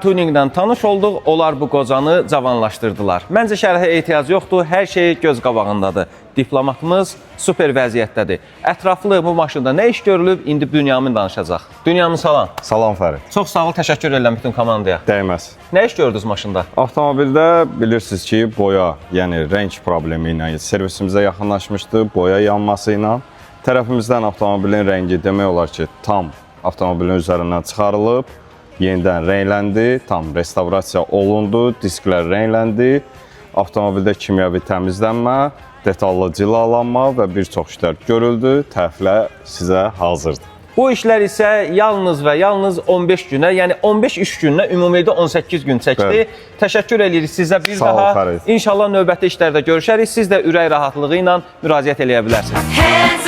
Tuningdən tanış olduq, onlar bu qocanı cavanlaşdırdılar. Məncə şərhə ehtiyac yoxdur, hər şey göz qabağındadır. Diplomatımız super vəziyyətdədir. Ətraflı bu maşında nə iş görülüb, indi Bünyamin danışacaq. Bünyamin salam. Salam Fərid. Çox sağ ol, təşəkkür edirəm bütün komandaya. Dəyməz. Nə iş gördünüz maşında? Avtomobildə bilirsiniz ki, boya, yəni rəng problemi ilə servisimizə yaxınlaşmışdı, boya yanması ilə. Tərəfimizdən avtomobilin rəngi demək olar ki, tam avtomobilin üzərindən çıxarılıb, yenidən rəngləndi, tam restavrasiya olundu, disklər rəngləndi, avtomobildə kimyəvi təmizlənmə, detallı cilalanma və bir çox işlər görüldü, təhvilə sizə hazırdır. Bu işlər isə yalnız və yalnız 15 günə, yəni 15 iş gününə ümumilikdə 18 gün çəkdi. Bəli. Təşəkkür edirik sizə bir Sağ ol, daha. Fərid. İnşallah növbəti işlərdə görüşərik. Siz də ürək rahatlığı ilə müraciət eləyə bilərsiniz.